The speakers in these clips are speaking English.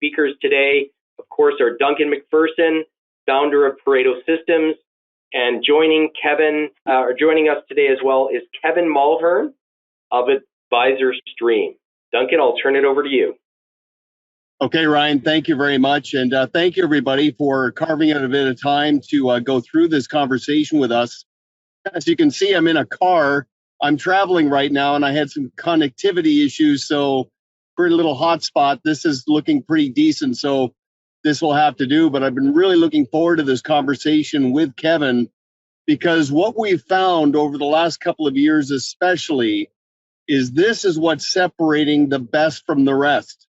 speakers today, of course, are Duncan MacPherson, founder of Pareto Systems, and joining us today as well is Kevin Mulhearn of AdvisorStream. Duncan, I'll turn it over to you. Okay, Ryan, thank you very much. And thank you, everybody, for carving out a bit of time to go through this conversation with us. As you can see, I'm in a car. I'm traveling right now, and I had some connectivity issues, so pretty little hotspot. This is looking pretty decent, so this will have to do. But I've been really looking forward to this conversation with Kevin, because what we've found over the last couple of years especially is this is what's separating the best from the rest,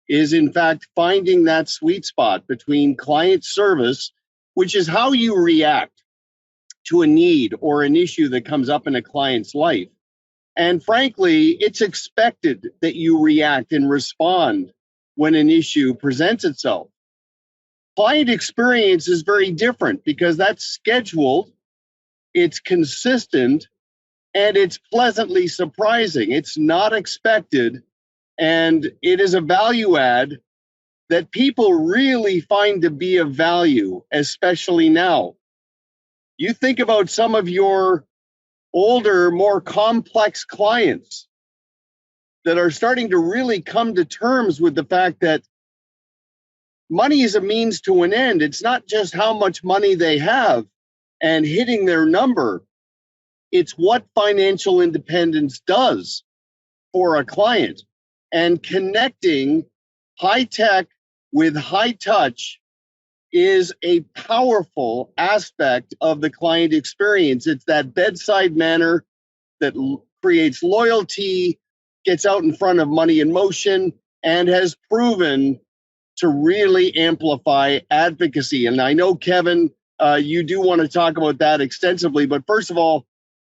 is in fact finding that sweet spot between client service, which is how you react to a need or an issue that comes up in a client's life. And frankly, it's expected that you react and respond when an issue presents itself. Client experience is very different because that's scheduled, it's consistent, and it's pleasantly surprising. It's not expected, and it is a value add that people really find to be of value, especially now. You think about some of your older, more complex clients that are starting to really come to terms with the fact that money is a means to an end. It's not just how much money they have and hitting their number. It's what financial independence does for a client. And connecting high tech with high touch is a powerful aspect of the client experience. It's that bedside manner that creates loyalty, gets out in front of money in motion, and has proven to really amplify advocacy. And I know, Kevin, you do want to talk about that extensively, but first of all,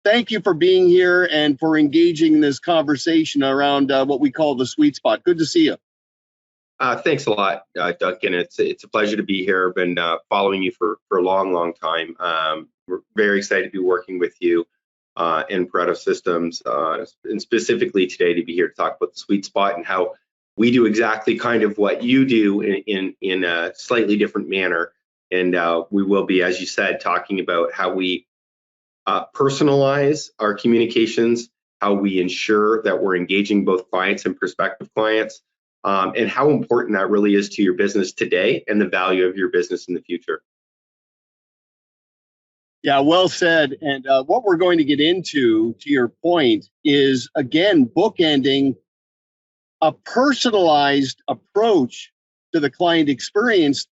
thank you for being here and for engaging in this conversation around what we call the sweet spot. Good to see you. Thanks a lot, Duncan. It's a pleasure to be here. I've been following you for a long time. We're very excited to be working with you in Pareto Systems, and specifically today to be here to talk about the sweet spot and how we do exactly kind of what you do in a slightly different manner. And we will be, as you said, talking about how we personalize our communications, how we ensure that we're engaging both clients and prospective clients, and how important that really is to your business today and the value of your business in the future. Yeah, well said. And what we're going to get into, to your point, is again bookending a personalized approach to the client experience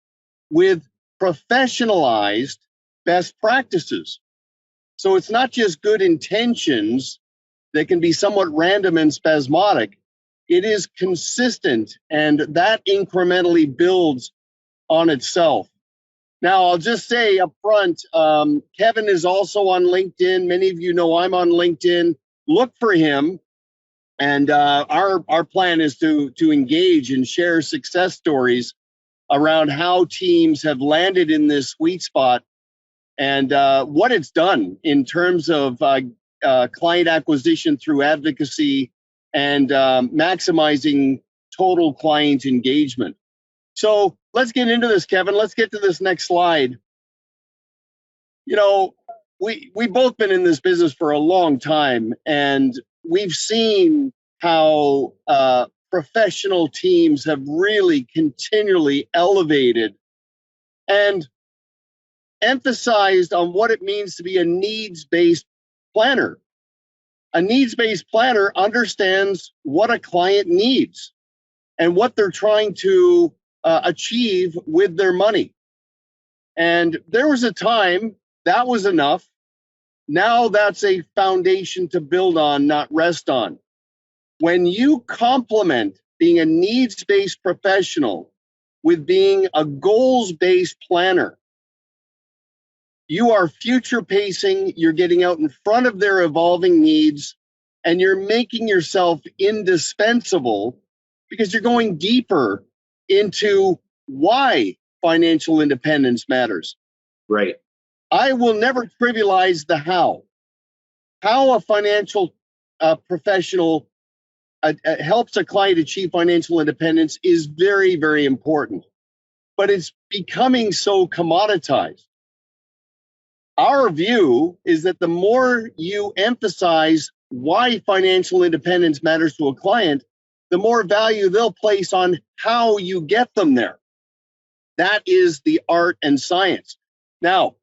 with professionalized best practices. So it's not just good intentions that can be somewhat random and spasmodic. It is consistent, and that incrementally builds on itself. Now, I'll just say up front, Kevin is also on LinkedIn. Many of you know I'm on LinkedIn. Look for him. And our plan is to engage and share success stories around how teams have landed in this sweet spot and what it's done in terms of client acquisition through advocacy and maximizing total client engagement. So let's get into this, Kevin. Let's get to this next slide. You know, we've both been in this business for a long time, and we've seen how professional teams have really continually elevated and emphasized on what it means to be a needs-based planner. A needs-based planner understands what a client needs and what they're trying to achieve with their money. And there was a time that was enough. Now that's a foundation to build on, not rest on. When you complement being a needs-based professional with being a goals-based planner, you are future pacing, you're getting out in front of their evolving needs, and you're making yourself indispensable because you're going deeper into why financial independence matters. Right. I will never trivialize the how. How a financial professional helps a client achieve financial independence is very, very important. But it's becoming so commoditized. Our view is that the more you emphasize why financial independence matters to a client, the more value they'll place on how you get them there. That is the art and science. Now,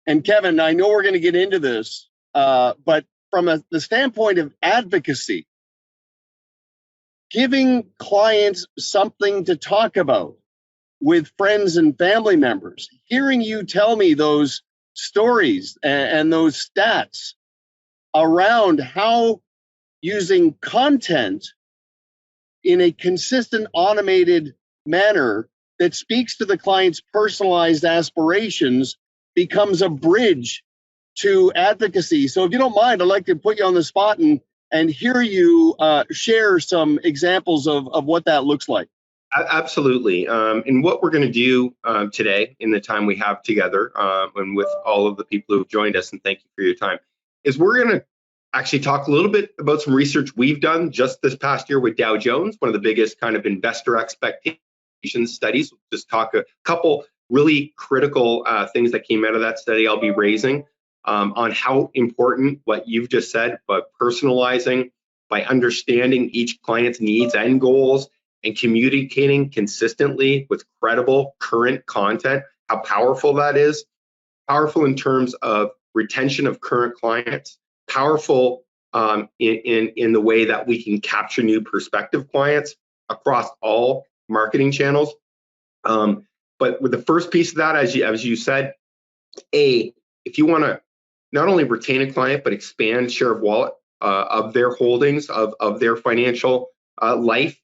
and Kevin, I know we're going to get into this, but from the standpoint of advocacy, giving clients something to talk about with friends and family members, hearing you tell me those stories and those stats around how using content in a consistent, automated manner that speaks to the client's personalized aspirations becomes a bridge to advocacy. So if you don't mind, I'd like to put you on the spot and hear you share some examples of what that looks like. Absolutely. And what we're going to do today in the time we have together and with all of the people who have joined us, and thank you for your time, is we're going to actually talk a little bit about some research we've done just this past year with Dow Jones, one of the biggest kind of investor expectations studies. We'll just talk a couple really critical things that came out of that study I'll be raising on how important what you've just said, but personalizing by understanding each client's needs and goals and communicating consistently with credible current content, how powerful that is. Powerful in terms of retention of current clients, powerful in the way that we can capture new prospective clients across all marketing channels. But with the first piece of that, as you said, if you want to not only retain a client, but expand share of wallet of their holdings, of their financial life,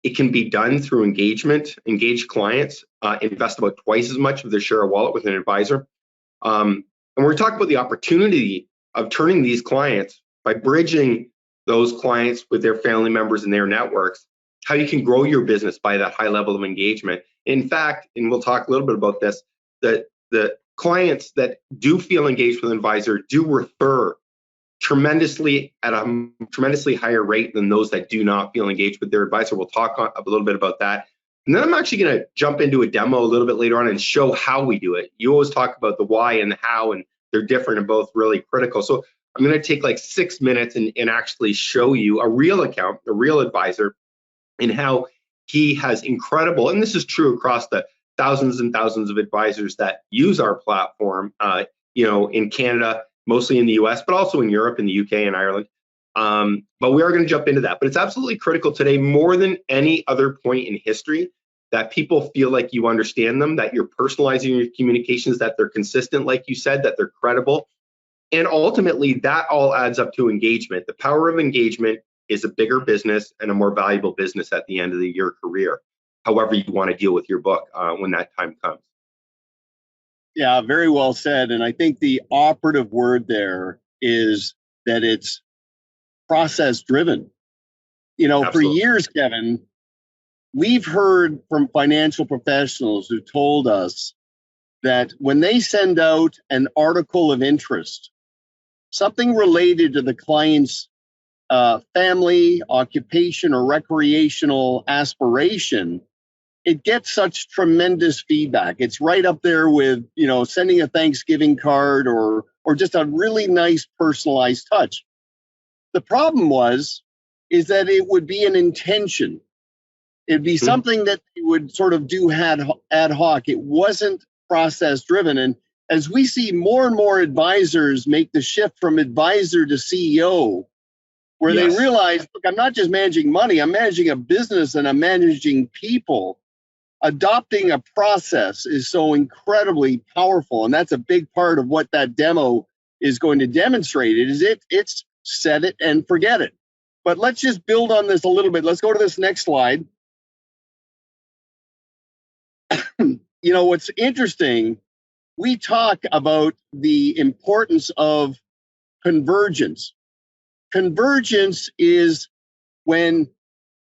it can be done through engagement. Engaged clients invest about twice as much of their share of wallet with an advisor. And we're talking about the opportunity of turning these clients by bridging those clients with their family members and their networks, how you can grow your business by that high level of engagement. In fact, and we'll talk a little bit about this, that the clients that do feel engaged with an advisor do refer tremendously at a tremendously higher rate than those that do not feel engaged with their advisor. We'll talk a little bit about that. And then I'm actually going to jump into a demo a little bit later on and show how we do it. You always talk about the why and the how, and they're different and both really critical. So I'm going to take like 6 minutes and actually show you a real account, a real advisor, and how he has incredible, and this is true across the thousands and thousands of advisors that use our platform, in Canada, mostly in the US, but also in Europe, in the UK and Ireland. But we are going to jump into that. But it's absolutely critical today, more than any other point in history, that people feel like you understand them, that you're personalizing your communications, that they're consistent, like you said, that they're credible. And ultimately, that all adds up to engagement. The power of engagement is a bigger business and a more valuable business at the end of your career, however you want to deal with your book when that time comes. Yeah, very well said. And I think the operative word there is that it's process driven. Absolutely. For years, Kevin, we've heard from financial professionals who told us that when they send out an article of interest, something related to the client's family, occupation, or recreational aspiration, it gets such tremendous feedback. It's right up there with, sending a Thanksgiving card or just a really nice personalized touch. The problem is that it would be an intention. It'd be something that you would sort of do ad hoc. It wasn't process driven. And as we see more and more advisors make the shift from advisor to CEO, where they realize, look, I'm not just managing money, I'm managing a business and I'm managing people. Adopting a process is so incredibly powerful. And that's a big part of what that demo is going to demonstrate. It's set it and forget it. But let's just build on this a little bit. Let's go to this next slide. What's interesting, we talk about the importance of convergence. Convergence is when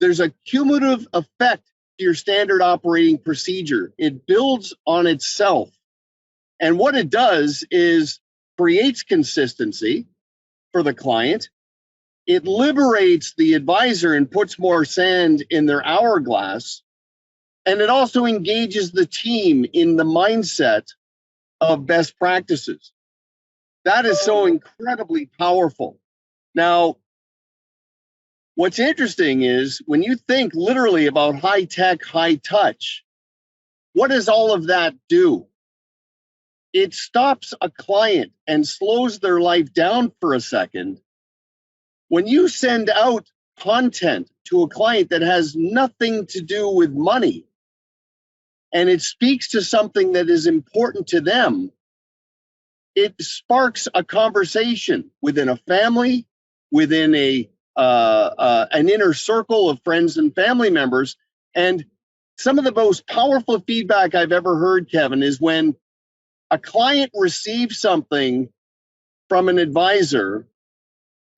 there's a cumulative effect to your standard operating procedure. It builds on itself. And what it does is creates consistency for the client. it liberates the advisor and puts more sand in their hourglass. And it also engages the team in the mindset of best practices. That is so incredibly powerful. Now, what's interesting is when you think literally about high tech, high touch, what does all of that do? It stops a client and slows their life down for a second. When you send out content to a client that has nothing to do with money, and it speaks to something that is important to them, it sparks a conversation within a family, within an inner circle of friends and family members. And some of the most powerful feedback I've ever heard, Kevin, is when a client receives something from an advisor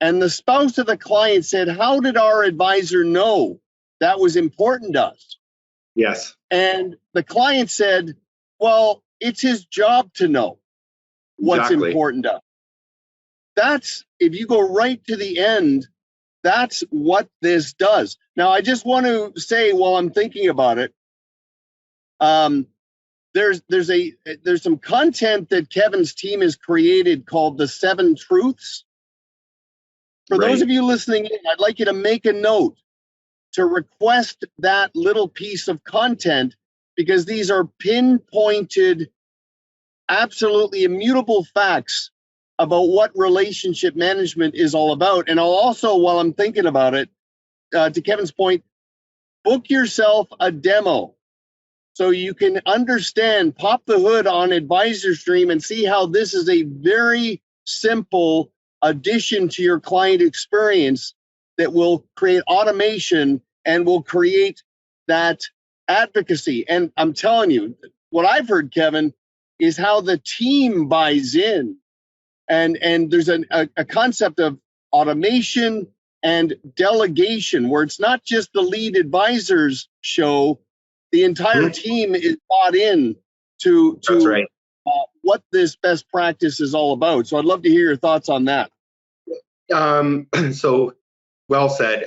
and the spouse of the client said, "How did our advisor know that was important to us?" Yes. And the client said, "Well, it's his job to know what's important to us." That's, if you go right to the end, that's what this does. Now, I just want to say while I'm thinking about it, there's some content that Kevin's team has created called the 7 Truths. For those of you listening in, I'd like you to make a note to request that little piece of content, because these are pinpointed, absolutely immutable facts about what relationship management is all about. And I'll also, while I'm thinking about it, to Kevin's point, book yourself a demo so you can understand, pop the hood on AdvisorStream and see how this is a very simple addition to your client experience that will create automation and will create that advocacy. And I'm telling you, what I've heard, Kevin, is how the team buys in. And there's a concept of automation and delegation where it's not just the lead advisor's show. The entire team is bought in to what this best practice is all about. So I'd love to hear your thoughts on that. So well said.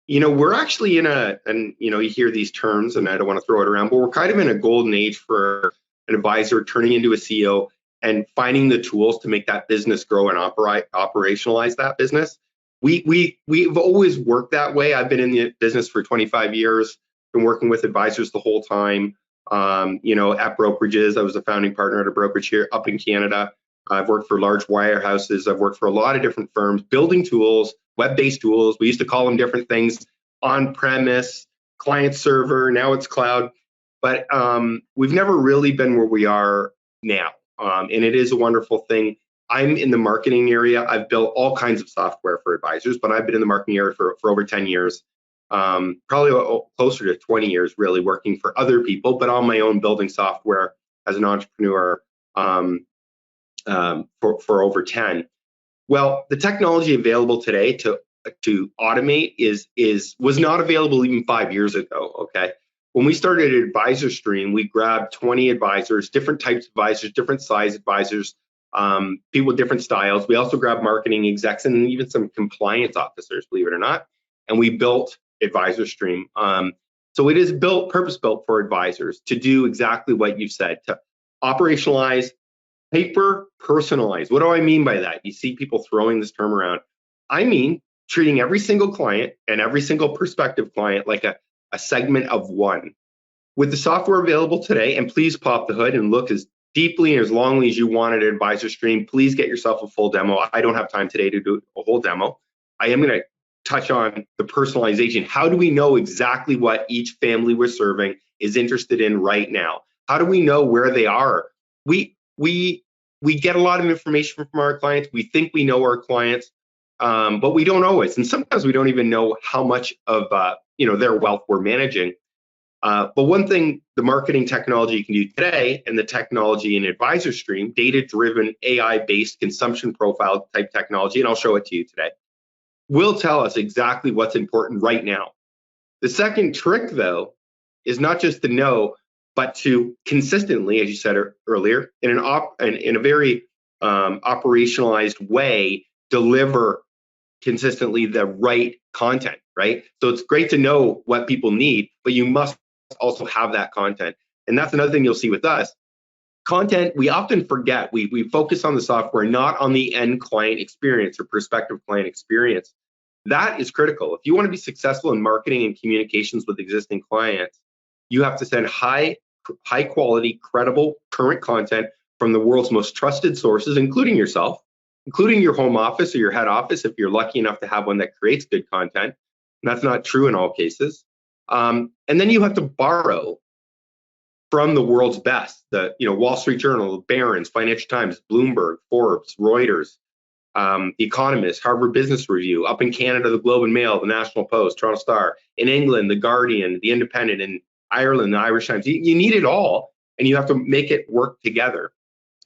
We're actually and you hear these terms, and I don't want to throw it around, but we're kind of in a golden age for an advisor turning into a CEO and finding the tools to make that business grow and operationalize that business. We've always worked that way. I've been in the business for 25 years, been working with advisors the whole time. At brokerages, I was a founding partner at a brokerage here up in Canada. I've worked for large wirehouses. I've worked for a lot of different firms, building tools, web-based tools. We used to call them different things: on-premise, client server, now it's cloud. But we've never really been where we are now. And it is a wonderful thing. I'm in the marketing area. I've built all kinds of software for advisors, but I've been in the marketing area for over 10 years, probably closer to 20 years, really working for other people, but on my own building software as an entrepreneur for over 10. Well, the technology available today to automate was not available even 5 years ago. Okay. When we started AdvisorStream, we grabbed 20 advisors, different types of advisors, different size advisors, people with different styles. We also grabbed marketing execs and even some compliance officers, believe it or not. And we built AdvisorStream. So it is purpose-built for advisors to do exactly what you said, to operationalize, hyper-personalize. What do I mean by that? You see people throwing this term around. I mean treating every single client and every single prospective client like a segment of one. With the software available today, and please pop the hood and look as deeply and as longly as you want at AdvisorStream, please get yourself a full demo. I don't have time today to do a whole demo. I am going to touch on the personalization. How do we know exactly what each family we're serving is interested in right now? How do we know where they are? We get a lot of information from our clients. We think we know our clients, but we don't always. And sometimes we don't even know how much of their wealth we're managing. But one thing the marketing technology can do today, and the technology in AdvisorStream, data-driven, AI-based consumption profile type technology, and I'll show it to you today, will tell us exactly what's important right now. The second trick, though, is not just to know, but to consistently, as you said earlier, in a very operationalized way, deliver consistently the right content, right? So it's great to know what people need, but you must also have that content. And that's another thing you'll see with us. Content, we often forget. We focus on the software, not on the end client experience or prospective client experience. That is critical. If you want to be successful in marketing and communications with existing clients, you have to send high quality, credible, current content from the world's most trusted sources, including yourself, including your home office or your head office, if you're lucky enough to have one that creates good content. And that's not true in all cases. And then you have to borrow from the world's best, the Wall Street Journal, Barron's, Financial Times, Bloomberg, Forbes, Reuters, The Economist, Harvard Business Review, up in Canada, the Globe and Mail, the National Post, Toronto Star, in England, the Guardian, the Independent, in Ireland, the Irish Times. You need it all, and you have to make it work together.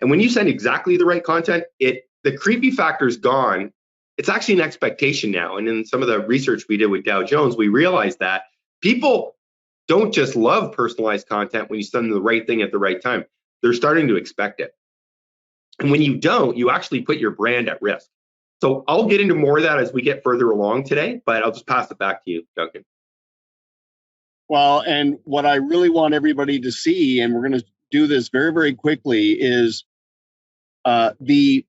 And when you send exactly the right content, the creepy factor is gone. It's actually an expectation now. And in some of the research we did with Dow Jones, we realized that people don't just love personalized content when you send them the right thing at the right time. They're starting to expect it. And when you don't, you actually put your brand at risk. So I'll get into more of that as we get further along today, but I'll just pass it back to you, Duncan. Well, and what I really want everybody to see, and we're going to do this very, very quickly, is the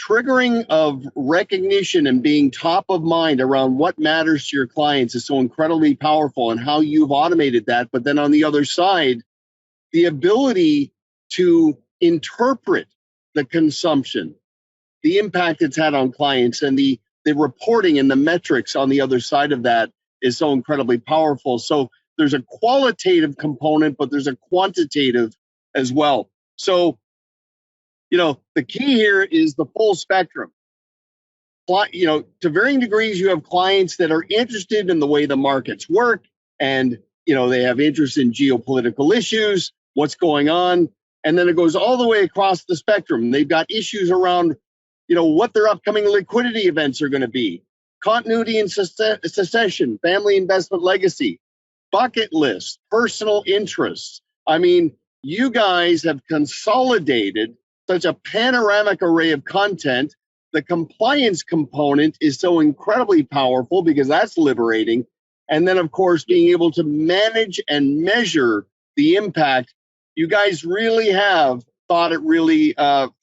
triggering of recognition and being top of mind around what matters to your clients is so incredibly powerful, and how you've automated that. But then on the other side, the ability to interpret the consumption, the impact it's had on clients, and the reporting and the metrics on the other side of that is so incredibly powerful. So there's a qualitative component, but there's a quantitative as well. So, the key here is the full spectrum. To varying degrees, you have clients that are interested in the way the markets work, and, they have interest in geopolitical issues, what's going on. And then it goes all the way across the spectrum. They've got issues around, what their upcoming liquidity events are going to be, continuity and succession, family investment legacy, bucket lists, personal interests. I mean, you guys have consolidated such a panoramic array of content. The compliance component is so incredibly powerful because that's liberating. And then, of course, being able to manage and measure the impact. You guys really have thought it really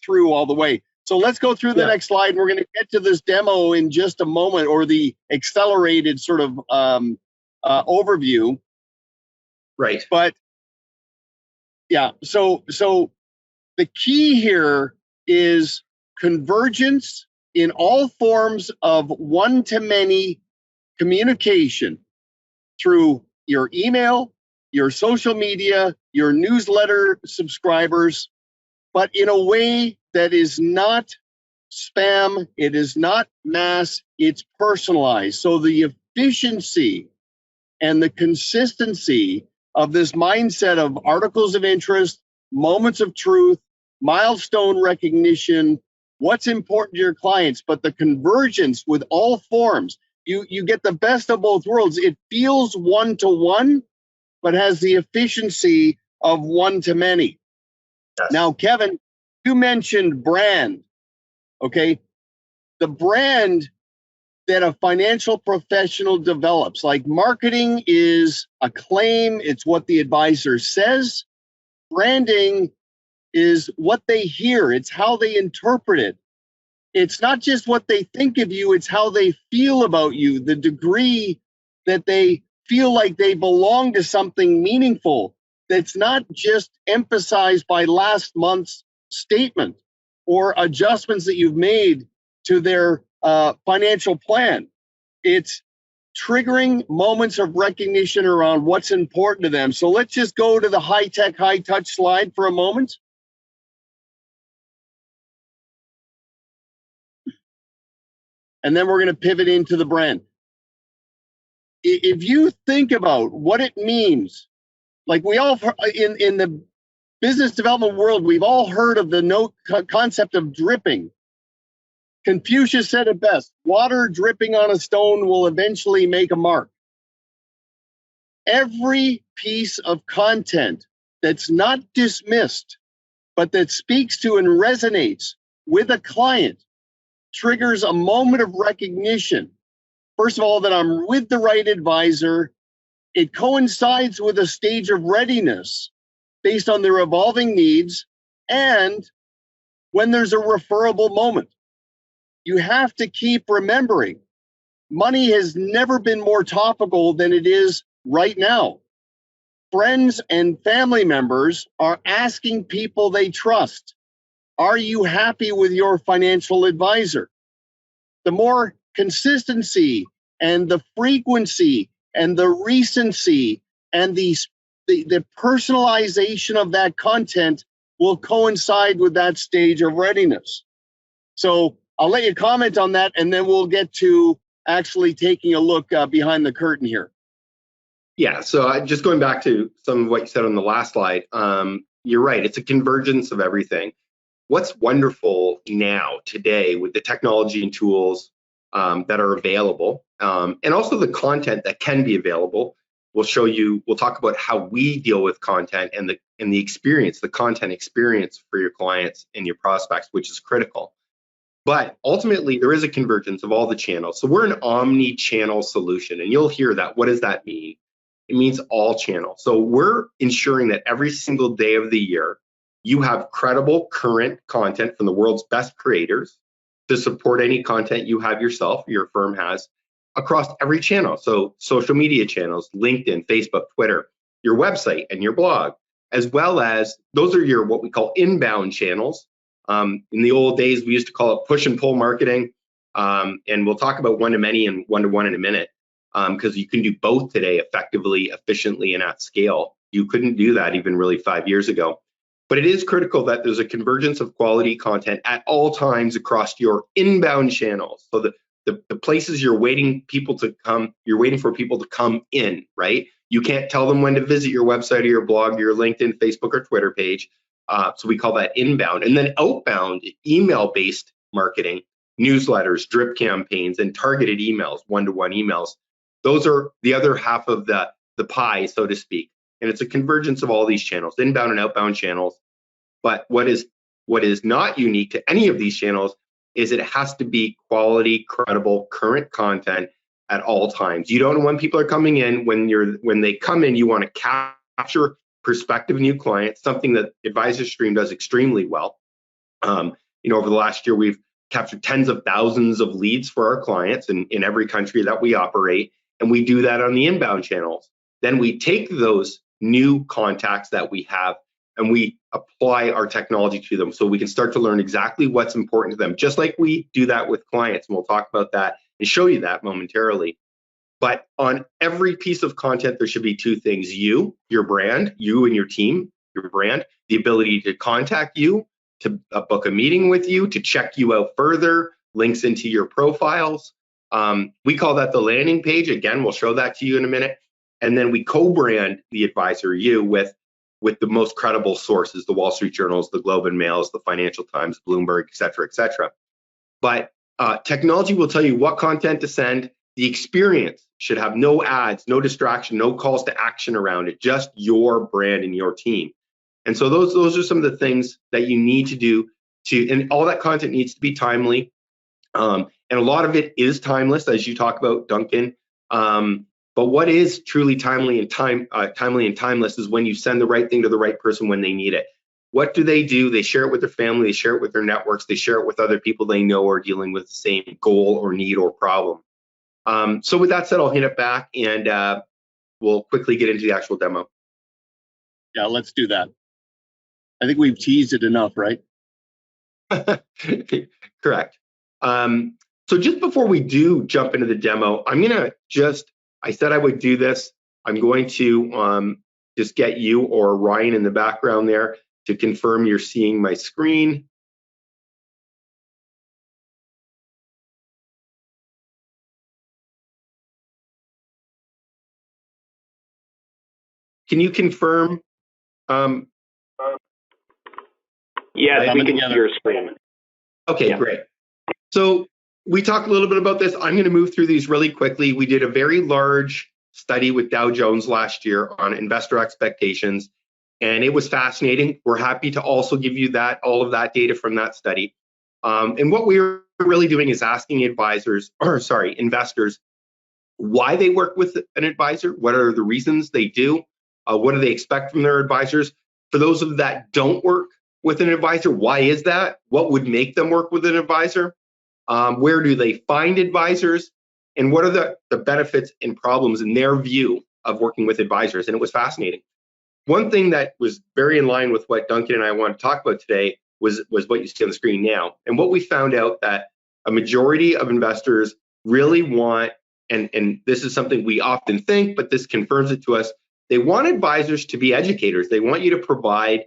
through all the way. So let's go through the next slide. We're going to get to this demo in just a moment, or the accelerated sort of overview. Right. But yeah, so the key here is convergence in all forms of one-to-many communication through your email, your social media, your newsletter subscribers, but in a way that is not spam, it is not mass, it's personalized. So the efficiency and the consistency of this mindset of articles of interest, moments of truth, milestone recognition, what's important to your clients, but the convergence with all forms. You get the best of both worlds. It feels one-to-one, but has the efficiency of one-to-many. Yes. Now, Kevin, you mentioned brand, okay? The brand that a financial professional develops, like marketing is a claim, it's what the advisor says. Branding is what they hear, it's how they interpret it. It's not just what they think of you, it's how they feel about you, the degree that they feel like they belong to something meaningful that's not just emphasized by last month's statement or adjustments that you've made to their financial plan. It's triggering moments of recognition around what's important to them. So let's just go to the high-tech, high-touch slide for a moment. And then we're going to pivot into the brand. If you think about what it means, like we all, in the business development world, we've all heard of the concept of dripping. Confucius said it best, water dripping on a stone will eventually make a mark. Every piece of content that's not dismissed, but that speaks to and resonates with a client triggers a moment of recognition. First of all, that I'm with the right advisor. It coincides with a stage of readiness based on their evolving needs, and when there's a referable moment. You have to keep remembering, money has never been more topical than it is right now. Friends and family members are asking people they trust, are you happy with your financial advisor? The more consistency and the frequency and the recency and the personalization of that content will coincide with that stage of readiness. So I'll let you comment on that, and then we'll get to actually taking a look behind the curtain here. Yeah, so just going back to some of what you said on the last slide, you're right, it's a convergence of everything. What's wonderful now, today, with the technology and tools that are available, and also the content that can be available, we'll talk about how we deal with content and the experience, the content experience for your clients and your prospects, which is critical. But ultimately, there is a convergence of all the channels. So we're an omni-channel solution, and you'll hear that. What does that mean? It means all channels. So we're ensuring that every single day of the year, you have credible, current content from the world's best creators to support any content you have yourself, your firm has, across every channel. So social media channels, LinkedIn, Facebook, Twitter, your website and your blog, as well as those are your what we call inbound channels. In the old days, we used to call it push and pull marketing. And we'll talk about one-to-many and one-to-one in a minute, because you can do both today effectively, efficiently, and at scale. You couldn't do that even really 5 years ago. But it is critical that there's a convergence of quality content at all times across your inbound channels. So the places you're waiting for people to come in, right? You can't tell them when to visit your website or your blog, your LinkedIn, Facebook, or Twitter page. So we call that inbound. And then outbound, email-based marketing, newsletters, drip campaigns, and targeted emails, one-to-one emails. Those are the other half of the pie, so to speak. And it's a convergence of all these channels, inbound and outbound channels. But what is not unique to any of these channels is it has to be quality, credible, current content at all times. You don't know when people are coming in. When they come in, you want to capture prospective new clients, something that AdvisorStream does extremely well. Over the last year, we've captured tens of thousands of leads for our clients in every country that we operate, and we do that on the inbound channels. Then we take those new contacts that we have and we apply our technology to them so we can start to learn exactly what's important to them, just like we do that with clients. And we'll talk about that and show you that momentarily. But on every piece of content, there should be two things: you, your brand, you and your team, your brand, the ability to contact you, to book a meeting with you, to check you out further, links into your profiles. We call that the landing page. Again, we'll show that to you in a minute. And then we co-brand the advisor, you, with the most credible sources, the Wall Street Journals, the Globe and Mails, the Financial Times, Bloomberg, et cetera, et cetera. But technology will tell you what content to send. The experience should have no ads, no distraction, no calls to action around it, just your brand and your team. And so those are some of the things that you need to do and all that content needs to be timely. And a lot of it is timeless, as you talk about, Duncan. But what is truly timely and timeless is when you send the right thing to the right person when they need it. What do? They share it with their family, they share it with their networks, they share it with other people they know are dealing with the same goal or need or problem. So with that said, I'll hand it back and we'll quickly get into the actual demo. Yeah, let's do that. I think we've teased it enough, right? Correct. So just before we do jump into the demo, I said I would do this. I'm going to just get you or Ryan in the background there to confirm you're seeing my screen. Can you confirm? Yes, we can see your screen. Okay, yeah. Great. So we talked a little bit about this. I'm going to move through these really quickly. We did a very large study with Dow Jones last year on investor expectations, and it was fascinating. We're happy to also give you all of that data from that study. And what we were we're really doing is asking investors why they work with an advisor, what are the reasons they do, what do they expect from their advisors. For those of that don't work with an advisor, why is that? What would make them work with an advisor? Where do they find advisors? And what are the benefits and problems in their view of working with advisors? And it was fascinating. One thing that was very in line with what Duncan and I want to talk about today was what you see on the screen now. And what we found out that a majority of investors really want, and this is something we often think, but this confirms it to us, they want advisors to be educators. They want you to provide,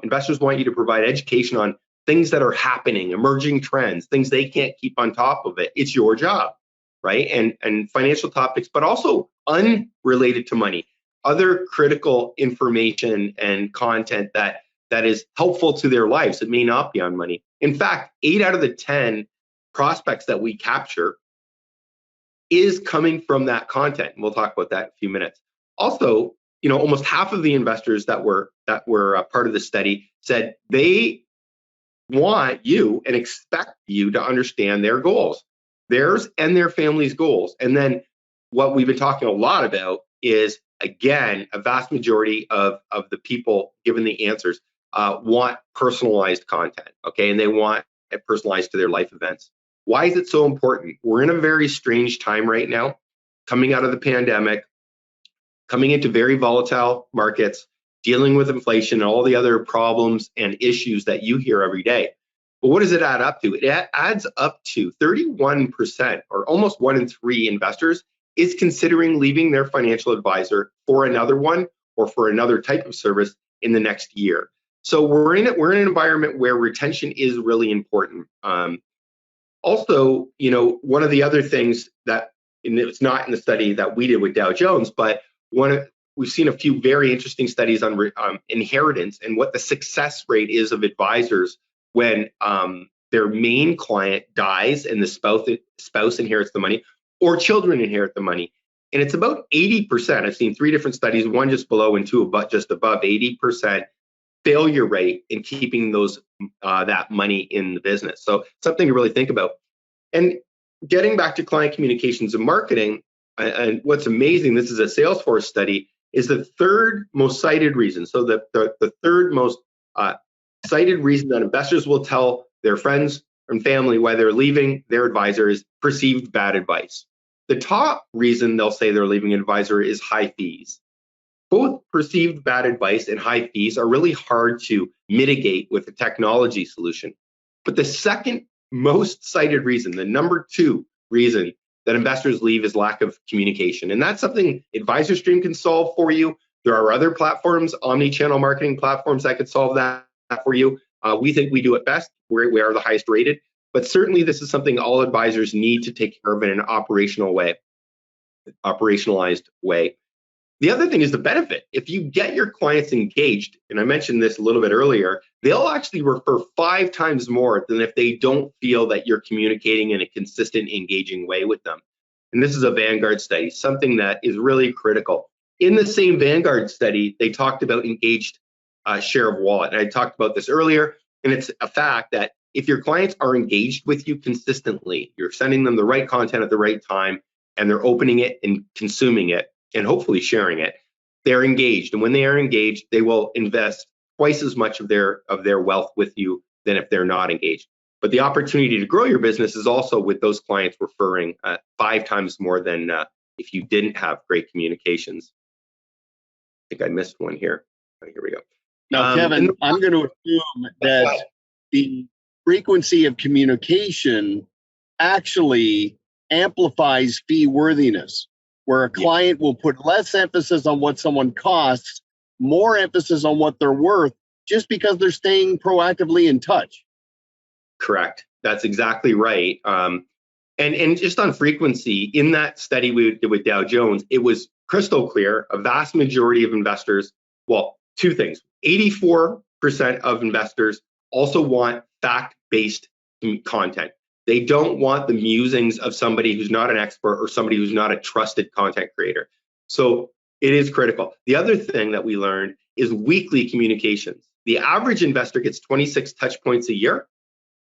investors want you to provide education on things that are happening, emerging trends, things they can't keep on top of it. It's your job, right? And financial topics, but also unrelated to money, other critical information and content that is helpful to their lives that may not be on money. In fact, 8 out of the 10 prospects that we capture is coming from that content. And we'll talk about that in a few minutes. Also, almost half of the investors that were part of the study said they want you and expect you to understand their goals, theirs and their family's goals. And then what we've been talking a lot about is, again, a vast majority of the people given the answers want personalized content, okay? And they want it personalized to their life events. Why is it so important? We're in a very strange time right now, coming out of the pandemic, coming into very volatile markets, dealing with inflation and all the other problems and issues that you hear every day. But what does it add up to? It adds up to 31%, or almost 1 in 3 investors is considering leaving their financial advisor for another one or for another type of service in the next year. So we're in an environment where retention is really important. Also, one of the other things that, and it's not in the study that we did with Dow Jones, but we've seen a few very interesting studies on inheritance and what the success rate is of advisors when their main client dies and the spouse inherits the money, or children inherit the money. And it's about 80%. I've seen 3 different studies, one just below and 2 just above, 80% failure rate in keeping that money in the business. So something to really think about. And getting back to client communications and marketing, and what's amazing, this is a Salesforce study, is the third most cited reason. So the third most cited reason that investors will tell their friends and family why they're leaving their advisor is perceived bad advice. The top reason they'll say they're leaving an advisor is high fees. Both perceived bad advice and high fees are really hard to mitigate with a technology solution. But the second most cited reason, the number 2 reason that investors leave, is lack of communication. And that's something AdvisorStream can solve for you. There are other platforms, omni-channel marketing platforms, that could solve that for you. We think we do it best. We are the highest rated. But certainly this is something all advisors need to take care of in an operationalized way. The other thing is the benefit. If you get your clients engaged, and I mentioned this a little bit earlier, they'll actually refer 5 times more than if they don't feel that you're communicating in a consistent, engaging way with them. And this is a Vanguard study, something that is really critical. In the same Vanguard study, they talked about engaged share of wallet. And I talked about this earlier, and it's a fact that if your clients are engaged with you consistently, you're sending them the right content at the right time, and they're opening it and consuming it, and hopefully sharing it, they're engaged. And when they are engaged, they will invest twice as much of their wealth with you than if they're not engaged. But the opportunity to grow your business is also with those clients referring 5 times more than if you didn't have great communications. I think I missed one here. Oh, here we go. Now, Kevin, I'm going to assume that the frequency of communication actually amplifies fee worthiness, where a client will put less emphasis on what someone costs, more emphasis on what they're worth, just because they're staying proactively in touch. Correct. That's exactly right. And just on frequency, in that study we did with Dow Jones, it was crystal clear. A vast majority of investors, well, 2 things. 84% of investors also want fact-based content. They don't want the musings of somebody who's not an expert or somebody who's not a trusted content creator. So it is critical. The other thing that we learned is weekly communications. The average investor gets 26 touch points a year.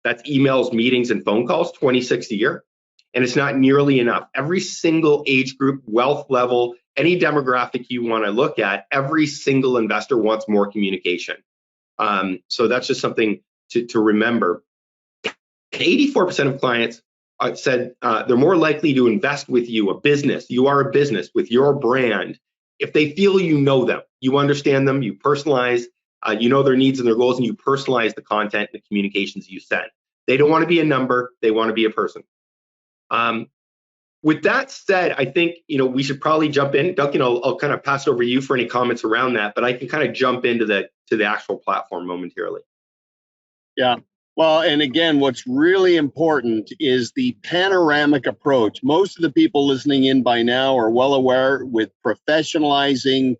That's emails, meetings, and phone calls, 26 a year. And it's not nearly enough. Every single age group, wealth level, any demographic you want to look at, every single investor wants more communication. So that's just something to remember. 84% of clients said they're more likely to invest with you, a business. You are a business with your brand. If they feel you know them, you understand them, you personalize, you know their needs and their goals, and you personalize the content and the communications you send. They don't want to be a number, they want to be a person. With that said, I think we should probably jump in. Duncan, I'll kind of pass it over to you for any comments around that, but I can kind of jump into the actual platform momentarily. Yeah. Well, and again, what's really important is the panoramic approach. Most of the people listening in by now are well aware with professionalizing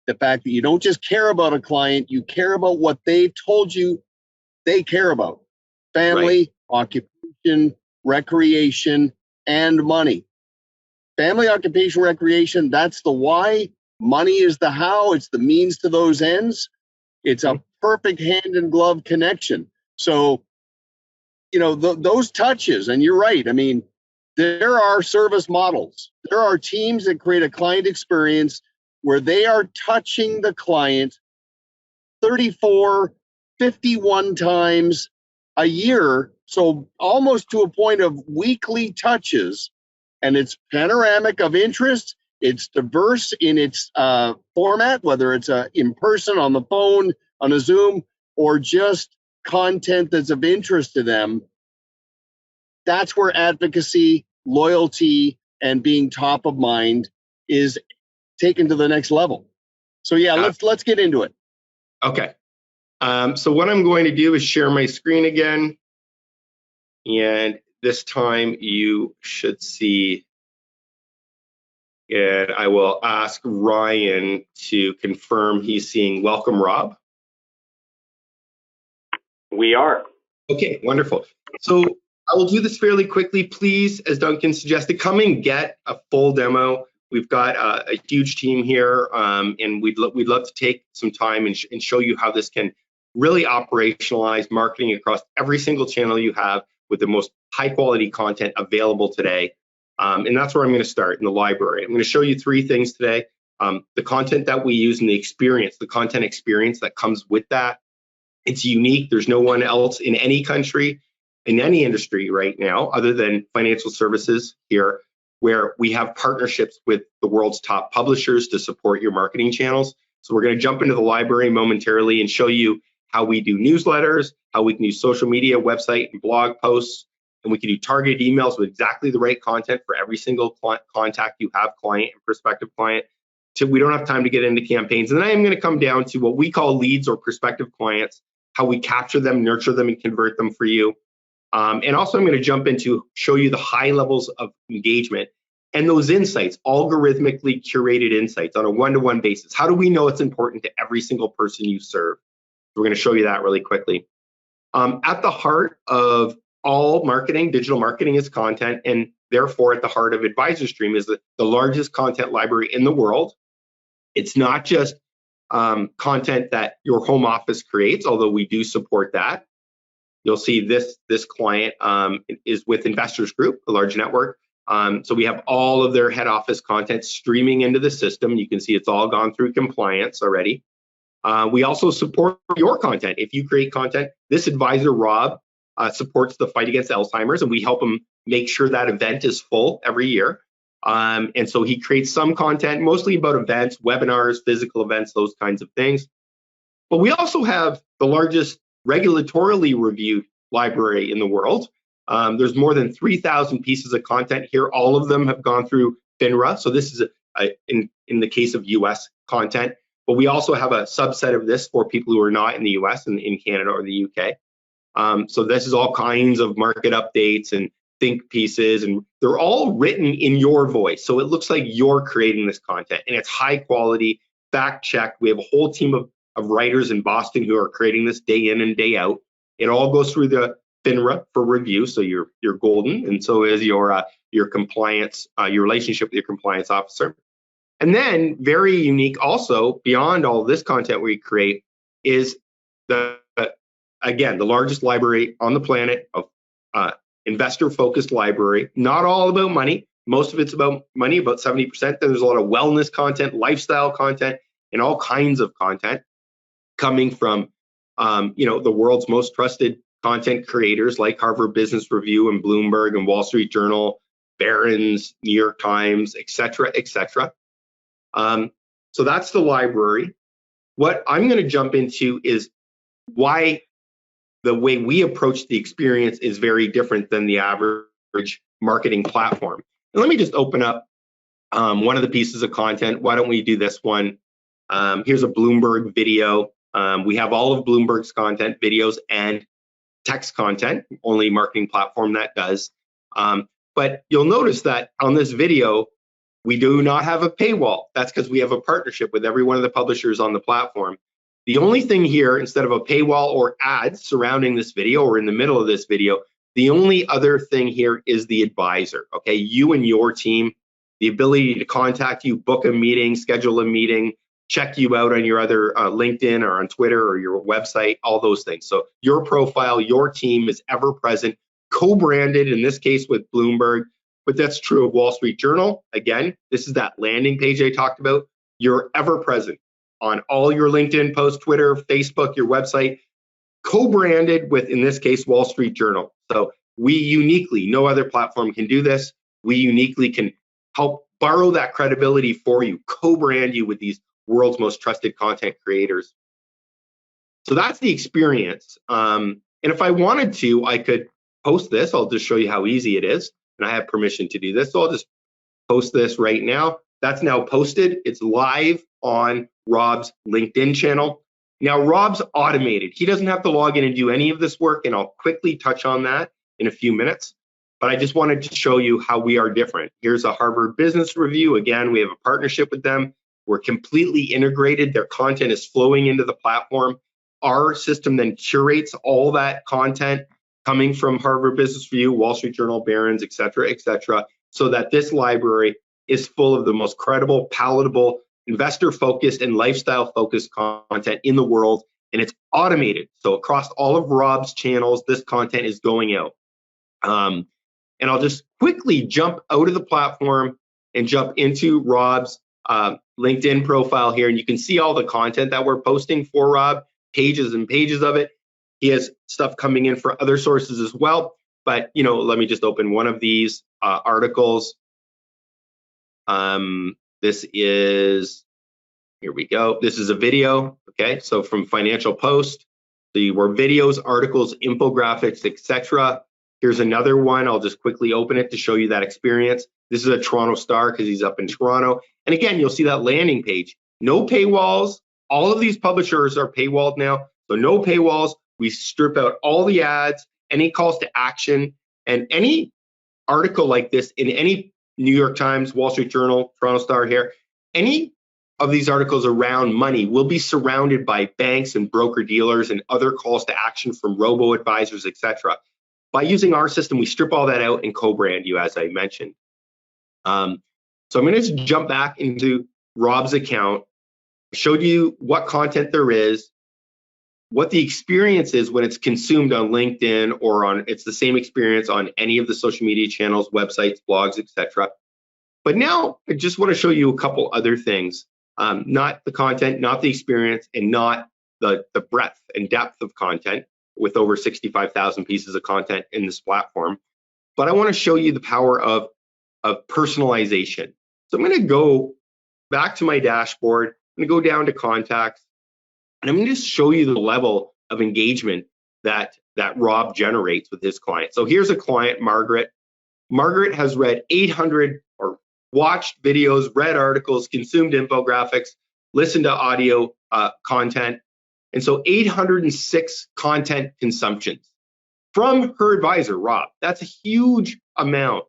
the fact that you don't just care about a client, you care about what they told you they care about. Family, right. Occupation, recreation, and money. Family, occupation, recreation, that's the why. Money is the how. It's the means to those ends. It's a perfect hand in glove connection. So, those touches, and you're right. I mean, there are service models. There are teams that create a client experience where they are touching the client 34, 51 times a year. So almost to a point of weekly touches, and it's panoramic of interest. It's diverse in its format, whether it's in person, on the phone, on a Zoom, or just content that's of interest to them. That's where advocacy, loyalty, and being top of mind is taken to the next level. So yeah, let's get into it. Okay. So what I'm going to do is share my screen again. And this time you should see, and I will ask Ryan to confirm he's seeing welcome, Rob. We are. Okay, wonderful. So I will do this fairly quickly. Please, as Duncan suggested, come and get a full demo. We've got a huge team here, and we'd love to take some time and show you how this can really operationalize marketing across every single channel you have with the most high quality content available today. And that's where I'm going to start, in the library. I'm going to show you three things today. The content that we use and the content experience that comes with that. It's unique. There's no one else in any country, in any industry right now, other than financial services here, where we have partnerships with the world's top publishers to support your marketing channels. So we're going to jump into the library momentarily and show you how we do newsletters, how we can use social media, website, and blog posts, and we can do targeted emails with exactly the right content for every single contact you have, client and prospective client. We don't have time to get into campaigns. And then I am going to come down to what we call leads or prospective clients, how we capture them, nurture them, and convert them for you. And also I'm going to jump into show you the high levels of engagement and those insights, algorithmically curated insights on a one-to-one basis. How do we know it's important to every single person you serve? We're going to show you that really quickly. At the heart of all marketing, digital marketing is content, and therefore at the heart of AdvisorStream is the largest content library in the world. It's not just content that your home office creates, although we do support that. You'll see this client is with Investors Group, a large network. So we have all of their head office content streaming into the system. You can see it's all gone through compliance already. We also support your content. If you create content, this advisor, Rob, supports the fight against Alzheimer's, and we help him make sure that event is full every year. And so he creates some content, mostly about events, webinars, physical events, those kinds of things. But we also have the largest regulatorily reviewed library in the world. There's more than 3,000 pieces of content here. All of them have gone through FINRA. So this is in the case of US content. But we also have a subset of this for people who are not in the US and in Canada or the UK. So this is all kinds of market updates and think pieces, and they're all written in your voice. So it looks like you're creating this content, and it's high quality, fact checked. We have a whole team of writers in Boston who are creating this day in and day out. It all goes through the FINRA for review, so you're golden, and so is your compliance, your relationship with your compliance officer. And then very unique also, beyond all this content we create, is the again, the largest library on the planet of investor-focused library. Not all about money. Most of it's about money, about 70%. There's a lot of wellness content, lifestyle content, and all kinds of content coming from the world's most trusted content creators like Harvard Business Review and Bloomberg and Wall Street Journal, Barron's, New York Times, et cetera, et cetera. So that's the library. What I'm going to jump into is why the way we approach the experience is very different than the average marketing platform. And let me just open up one of the pieces of content. Why don't we do this one? Here's a Bloomberg video. We have all of Bloomberg's content, videos and text content, only marketing platform that does. But you'll notice that on this video, we do not have a paywall. That's because we have a partnership with every one of the publishers on the platform. The only thing here, instead of a paywall or ads surrounding this video or in the middle of this video, the only other thing here is the advisor, okay? You and your team, the ability to contact you, book a meeting, schedule a meeting, check you out on your other LinkedIn or on Twitter or your website, all those things. So your profile, your team is ever present, co-branded in this case with Bloomberg, but that's true of Wall Street Journal. Again, this is that landing page I talked about. You're ever present on all your LinkedIn posts, Twitter, Facebook, your website, co-branded with, in this case, Wall Street Journal. So we uniquely, no other platform can do this. We uniquely can help borrow that credibility for you, co-brand you with these world's most trusted content creators. So that's the experience. And if I wanted to, I could post this. I'll just show you how easy it is. And I have permission to do this. So I'll just post this right now. That's now posted. It's live on Rob's LinkedIn channel. Now, Rob's automated. He doesn't have to log in and do any of this work, and I'll quickly touch on that in a few minutes. But I just wanted to show you how we are different. Here's a Harvard Business Review. Again, we have a partnership with them. We're completely integrated. Their content is flowing into the platform. Our system then curates all that content coming from Harvard Business Review, Wall Street Journal, Barron's, et cetera, so that this library is full of the most credible, palatable, investor-focused and lifestyle-focused content in the world, and it's automated. So across all of Rob's channels, this content is going out. And I'll just quickly jump out of the platform and jump into Rob's LinkedIn profile here, and you can see all the content that we're posting for Rob, pages and pages of it. He has stuff coming in for other sources as well, but let me just open one of these articles. This is, here we go. This is a video, okay? So from Financial Post, there were videos, articles, infographics, etc. Here's another one. I'll just quickly open it to show you that experience. This is a Toronto Star because he's up in Toronto. And again, you'll see that landing page. No paywalls. All of these publishers are paywalled now. So no paywalls. We strip out all the ads, any calls to action, and any article like this in any New York Times, Wall Street Journal, Toronto Star here, any of these articles around money will be surrounded by banks and broker dealers and other calls to action from robo-advisors, etc. By using our system, we strip all that out and co-brand you, as I mentioned. So I'm going to just jump back into Rob's account, showed you what content there is, what the experience is when it's consumed on LinkedIn or it's the same experience on any of the social media channels, websites, blogs, etc. But now I just want to show you a couple other things, not the content, not the experience, and not the breadth and depth of content with over 65,000 pieces of content in this platform. But I want to show you the power of personalization. So I'm going to go back to my dashboard. I'm going to go down to contacts. And I'm going to just show you the level of engagement that Rob generates with his client. So here's a client, Margaret. Margaret has read 800 or watched videos, read articles, consumed infographics, listened to audio content. And so 806 content consumptions from her advisor, Rob. That's a huge amount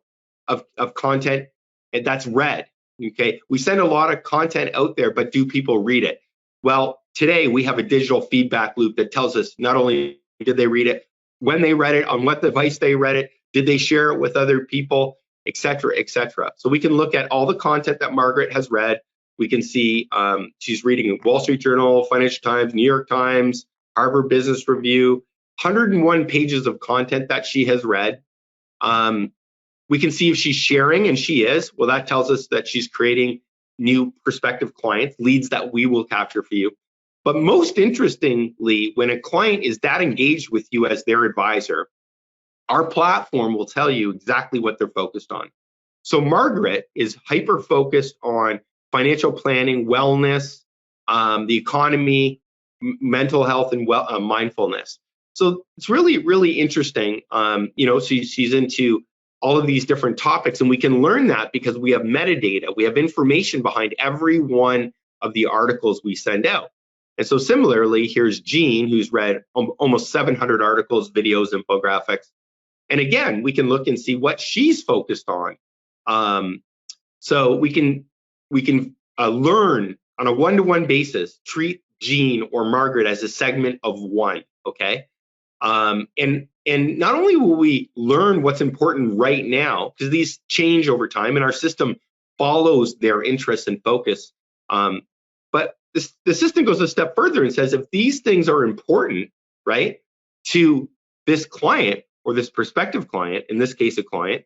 of content and that's read, okay? We send a lot of content out there, but do people read it? Well, today we have a digital feedback loop that tells us not only did they read it, when they read it, on what device they read it, did they share it with other people, et cetera, et cetera. So we can look at all the content that Margaret has read. We can see she's reading Wall Street Journal, Financial Times, New York Times, Harvard Business Review, 101 pages of content that she has read. We can see if she's sharing, and she is. Well, that tells us that she's creating new prospective clients, leads that we will capture for you. But most interestingly, when a client is that engaged with you as their advisor, our platform will tell you exactly what they're focused on. So Margaret is hyper-focused on financial planning, wellness, the economy, mental health, and mindfulness. So it's really, really interesting. She's into all of these different topics, and we can learn that because we have metadata. We have information behind every one of the articles we send out. And so similarly, here's Jean, who's read almost 700 articles, videos, infographics. And again, we can look and see what she's focused on. So we can learn on a one-to-one basis, treat Jean or Margaret as a segment of one, okay? And not only will we learn what's important right now, because these change over time and our system follows their interests and focus, but the system goes a step further and says, if these things are important, right, to this client or this prospective client, in this case, a client,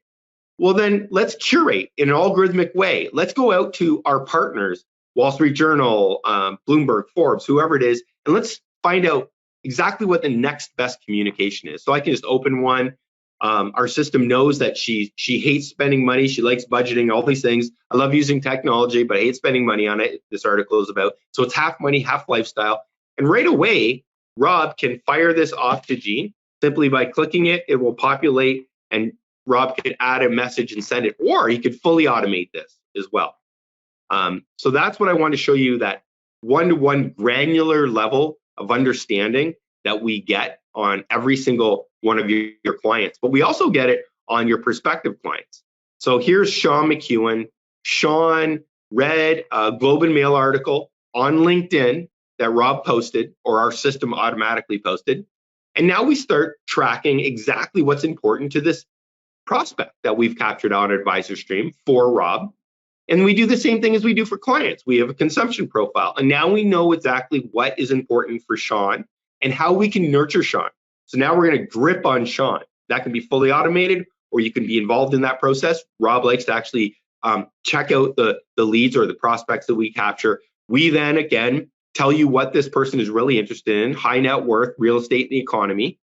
well, then let's curate in an algorithmic way. Let's go out to our partners, Wall Street Journal, Bloomberg, Forbes, whoever it is, and let's find out exactly what the next best communication is. So I can just open one. Our system knows that she hates spending money. She likes budgeting, all these things. I love using technology, but I hate spending money on it. This article is about. So it's half money, half lifestyle. And right away, Rob can fire this off to Jean. Simply by clicking it, it will populate, and Rob could add a message and send it, or he could fully automate this as well. So that's what I want to show you, that one-to-one granular level of understanding that we get on every single one of your clients, but we also get it on your prospective clients. So here's Sean McEwen. Sean read a Globe and Mail article on LinkedIn that Rob posted, or our system automatically posted. And now we start tracking exactly what's important to this prospect that we've captured on AdvisorStream for Rob. And we do the same thing as we do for clients. We have a consumption profile. And now we know exactly what is important for Sean and how we can nurture Sean. So now we're going to grip on Sean. That can be fully automated, or you can be involved in that process. Rob likes to actually check out the leads or the prospects that we capture. We then, again, tell you what this person is really interested in: high net worth, real estate, and the economy.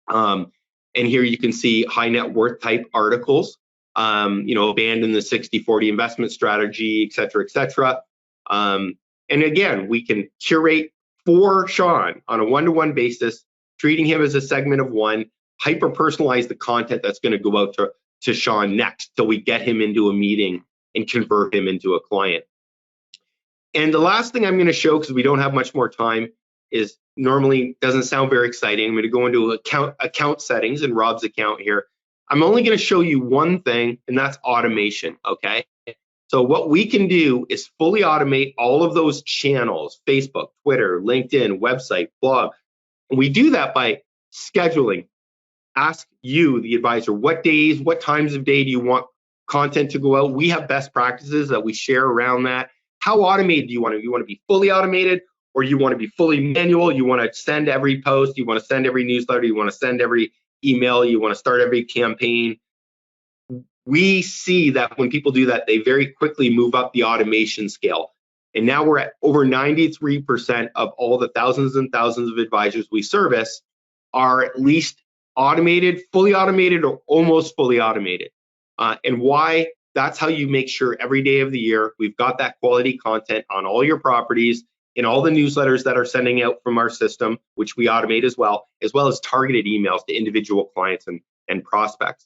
And here you can see high net worth type articles, abandon the 60-40 investment strategy, et cetera, et cetera. And again, we can curate for Sean on a one-to-one basis, treating him as a segment of one, hyper-personalize the content that's going to go out to Sean next, till we get him into a meeting and convert him into a client. And the last thing I'm going to show, because we don't have much more time, is normally doesn't sound very exciting. I'm going to go into account settings in Rob's account here. I'm only going to show you one thing, and that's automation, okay? So what we can do is fully automate all of those channels: Facebook, Twitter, LinkedIn, website, blog. And we do that by scheduling. Ask you, the advisor, what days, what times of day do you want content to go out? We have best practices that we share around that. How automated do you want to? You want to be fully automated, or you want to be fully manual? You want to send every post, you want to send every newsletter, you want to send every email, you want to start every campaign. We see that when people do that, they very quickly move up the automation scale. And now we're at over 93% of all the thousands and thousands of advisors we service are at least automated, fully automated, or almost fully automated. And why? That's how you make sure every day of the year we've got that quality content on all your properties, in all the newsletters that are sending out from our system, which we automate as well as targeted emails to individual clients and prospects.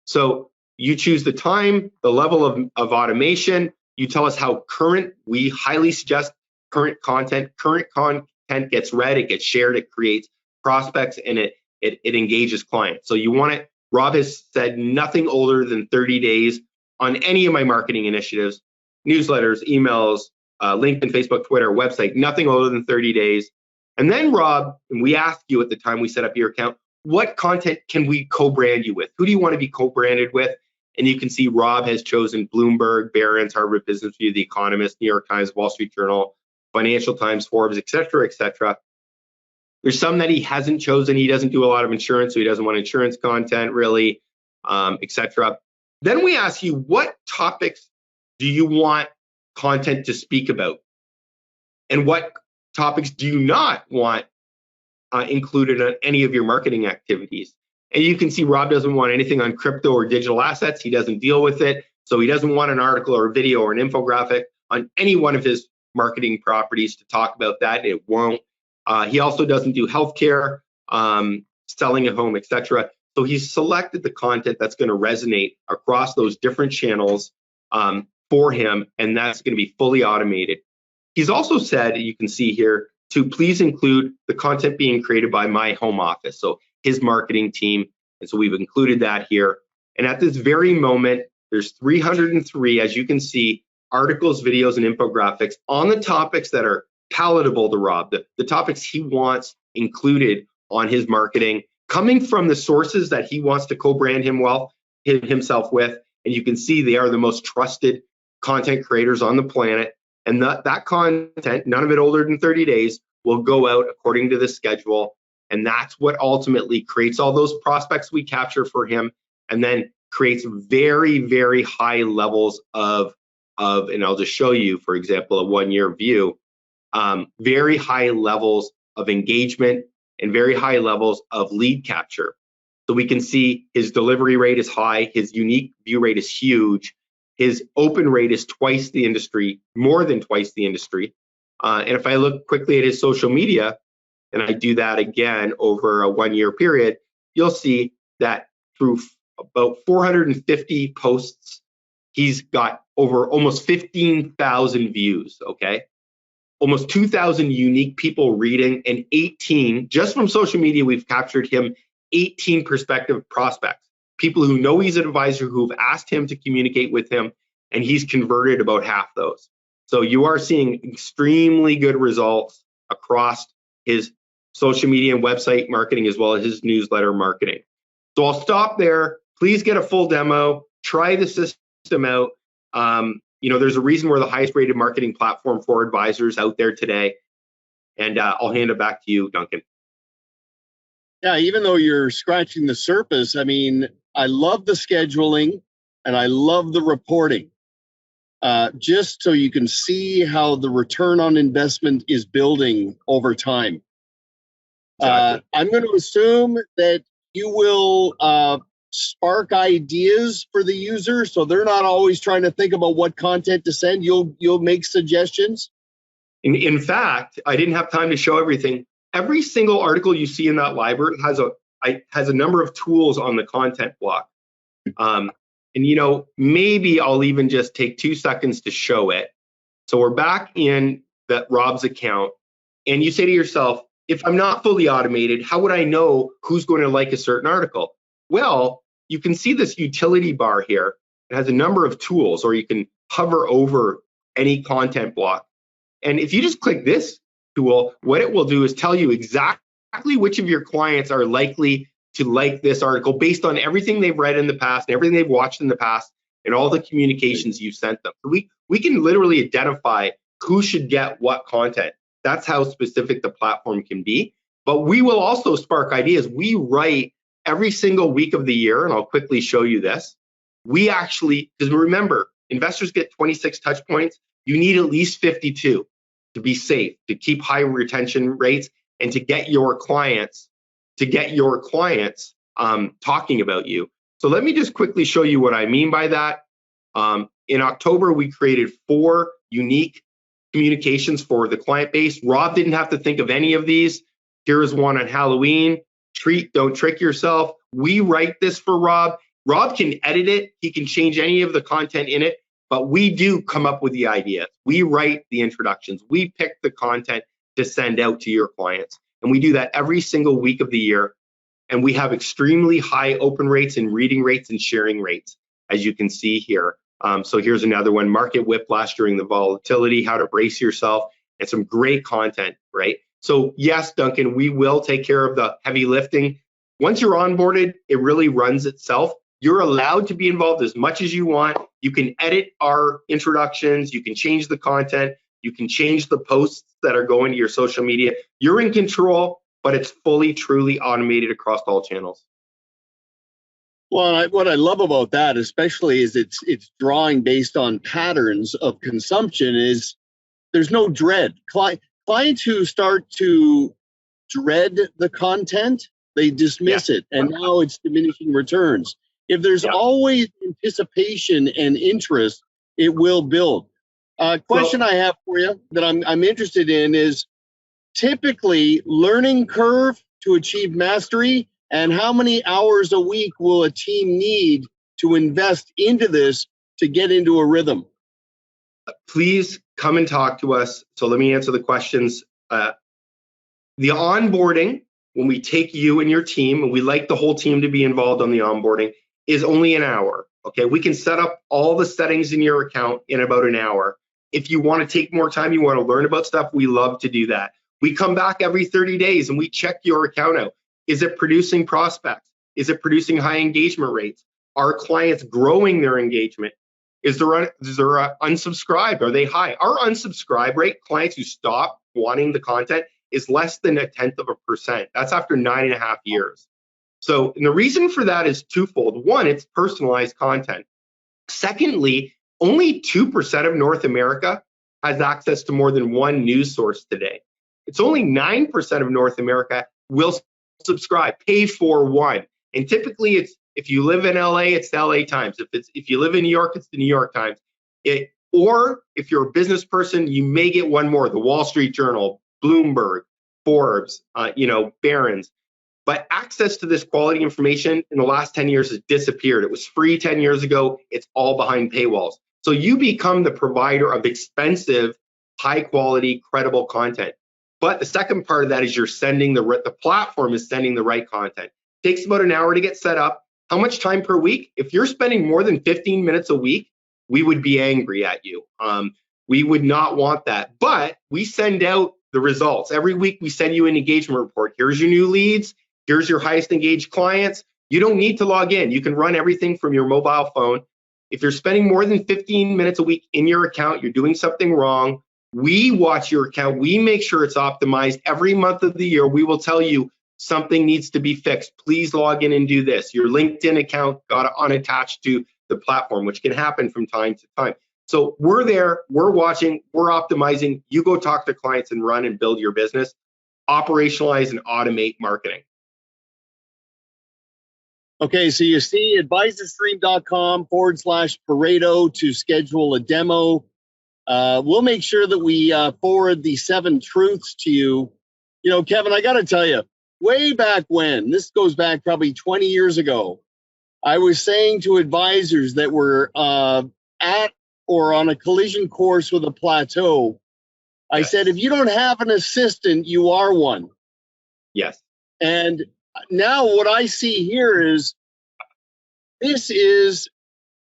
So you choose the time, the level of automation. You tell us how current. We highly suggest current content. Current content gets read, it gets shared, it creates prospects, and it engages clients. So you want it. Rob has said nothing older than 30 days on any of my marketing initiatives, newsletters, emails, LinkedIn, Facebook, Twitter, website, nothing older than 30 days. And then Rob, and we asked you at the time we set up your account, what content can we co-brand you with? Who do you want to be co-branded with? And you can see Rob has chosen Bloomberg, Barron's, Harvard Business Review, The Economist, New York Times, Wall Street Journal, Financial Times, Forbes, et cetera, et cetera. There's some that he hasn't chosen. He doesn't do a lot of insurance, so he doesn't want insurance content really, etc. Then we ask you, what topics do you want content to speak about? And what topics do you not want included in any of your marketing activities? And you can see Rob doesn't want anything on crypto or digital assets. He doesn't deal with it. So he doesn't want an article or a video or an infographic on any one of his marketing properties to talk about that. It won't. He also doesn't do healthcare, selling at home, etc. So he's selected the content that's going to resonate across those different channels for him, and that's going to be fully automated. He's also said, you can see here, to please include the content being created by my home office, so his marketing team. And so we've included that here. And at this very moment, there's 303, as you can see, articles, videos, and infographics on the topics that are palatable to Rob, the topics he wants included on his marketing, coming from the sources that he wants to co-brand himself with. And you can see they are the most trusted content creators on the planet. And that content, none of it older than 30 days, will go out according to the schedule. And that's what ultimately creates all those prospects we capture for him, and then creates very, very high levels of and I'll just show you, for example, a 1-year view, very high levels of engagement and very high levels of lead capture. So we can see his delivery rate is high, his unique view rate is huge, his open rate is twice the industry, more than twice the industry. And if I look quickly at his social media, and I do that again over a 1-year period, you'll see that through about 450 posts, he's got over almost 15,000 views, okay? Almost 2,000 unique people reading, and 18, just from social media, we've captured him 18 prospective prospects, people who know he's an advisor, who've asked him to communicate with him, and he's converted about half those. So you are seeing extremely good results across his social media and website marketing, as well as his newsletter marketing. So I'll stop there. Please get a full demo, try the system out. There's a reason we're the highest rated marketing platform for advisors out there today. And I'll hand it back to you, Duncan. Yeah, even though you're scratching the surface, I mean, I love the scheduling and I love the reporting. Just so you can see how the return on investment is building over time. Exactly. I'm going to assume that you will spark ideas for the user, so they're not always trying to think about what content to send. You'll make suggestions. In fact, I didn't have time to show everything. Every single article you see in that library has a number of tools on the content block. And maybe I'll even just take 2 seconds to show it. So we're back in Rob's account, and you say to yourself, if I'm not fully automated, how would I know who's going to like a certain article? Well, you can see this utility bar here. It has a number of tools, or you can hover over any content block. And if you just click this tool, what it will do is tell you exactly which of your clients are likely to like this article based on everything they've read in the past, and everything they've watched in the past, and all the communications you sent them. We can literally identify who should get what content. That's how specific the platform can be. But we will also spark ideas. We write every single week of the year, and I'll quickly show you this. We actually, because remember, investors get 26 touch points. You need at least 52 to be safe, to keep high retention rates, and to get your clients talking about you. So let me just quickly show you what I mean by that. In October, we created 4 unique communications for the client base. Rob didn't have to think of any of these. Here is one on Halloween. Treat, don't trick yourself. We write this for Rob. Rob can edit it. He can change any of the content in it, but we do come up with the ideas. We write the introductions. We pick the content to send out to your clients. And we do that every single week of the year. And we have extremely high open rates and reading rates and sharing rates, as you can see here. So here's another one, market whiplash during the volatility, how to brace yourself, and some great content, right? So yes, Duncan, we will take care of the heavy lifting. Once you're onboarded, it really runs itself. You're allowed to be involved as much as you want. You can edit our introductions. You can change the content. You can change the posts that are going to your social media. You're in control. but it's fully, truly automated across all channels. Well, what I love about that, especially, is it's drawing based on patterns of consumption. Is there's no dread. Clients who start to dread the content, they dismiss it, and now it's diminishing returns. If there's always anticipation and interest, it will build. Question I have for you that I'm interested in is typically learning curve to achieve mastery, and how many hours a week will a team need to invest into this to get into a rhythm? Please come and talk to us. So let me answer the questions. The onboarding, when we take you and your team, and we like the whole team to be involved on the onboarding, is only an hour. Okay, we can set up all the settings in your account in about an hour. If you want to take more time, you want to learn about stuff, we love to do that. We come back every 30 days and we check your account out. Is it producing prospects? Is it producing high engagement rates? Are clients growing their engagement? Is there unsubscribed? Are they high? Our unsubscribe rate, clients who stop wanting the content, is less than 0.1%. That's after 9.5 years. So, and the reason for that is twofold. One, it's personalized content. Secondly, only 2% of North America has access to more than one news source today. It's only 9% of North America will subscribe, pay for one. And typically it's, if you live in LA, it's the LA Times. If you live in New York, it's the New York Times. Or if you're a business person, you may get one more, the Wall Street Journal, Bloomberg, Forbes, Barron's. But access to this quality information in the last 10 years has disappeared. It was free 10 years ago. It's all behind paywalls. So you become the provider of expensive, high quality, credible content. But the second part of that is you're sending the platform is sending the right content. It takes about an hour to get set up. How much time per week? If you're spending more than 15 minutes a week, we would be angry at you. We would not want that. But we send out the results. Every week we send you an engagement report. Here's your new leads. Here's your highest engaged clients. You don't need to log in. You can run everything from your mobile phone. If you're spending more than 15 minutes a week in your account, you're doing something wrong. We watch your account. We make sure it's optimized. Every month of the year, we will tell you something needs to be fixed. Please log in and do this. Your LinkedIn account got unattached to the platform, which can happen from time to time. So we're there, we're watching, we're optimizing. You go talk to clients and run and build your business, operationalize and automate marketing. Okay, so you see advisorstream.com/Pareto to schedule a demo. We'll make sure that we forward the 7 truths to you. You know, Kevin, I got to tell you, way back when, this goes back probably 20 years ago, I was saying to advisors that were at or on a collision course with a plateau, I said, if you don't have an assistant, you are one. Yes. And now what I see here is this is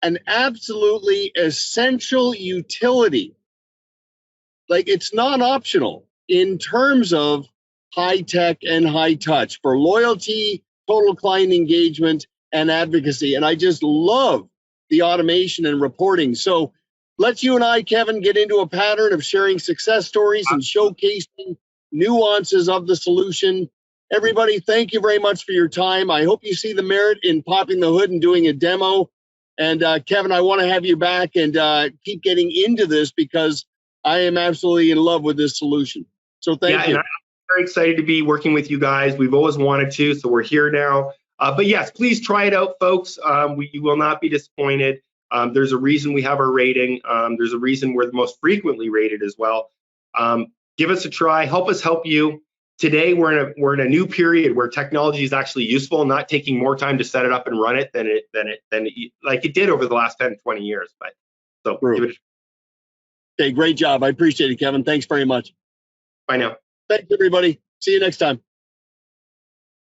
an absolutely essential utility. Like, it's not optional in terms of high tech and high touch for loyalty, total client engagement, and advocacy. And I just love the automation and reporting. So let's you and I, Kevin, get into a pattern of sharing success stories and showcasing nuances of the solution. Everybody, thank you very much for your time. I hope you see the merit in popping the hood and doing a demo. And Kevin, I want to have you back and keep getting into this because I am absolutely in love with this solution. So thank you. And I'm very excited to be working with you guys. We've always wanted to, so we're here now. But yes, please try it out, folks. You will not be disappointed. There's a reason we have our rating. There's a reason we're the most frequently rated as well. Give us a try. Help us help you. Today, we're in a new period where technology is actually useful, not taking more time to set it up and run it than it like it did over the last 10, 20 years. But so give it. Okay, great job. I appreciate it, Kevin. Thanks very much. Bye now. Thanks, everybody. See you next time.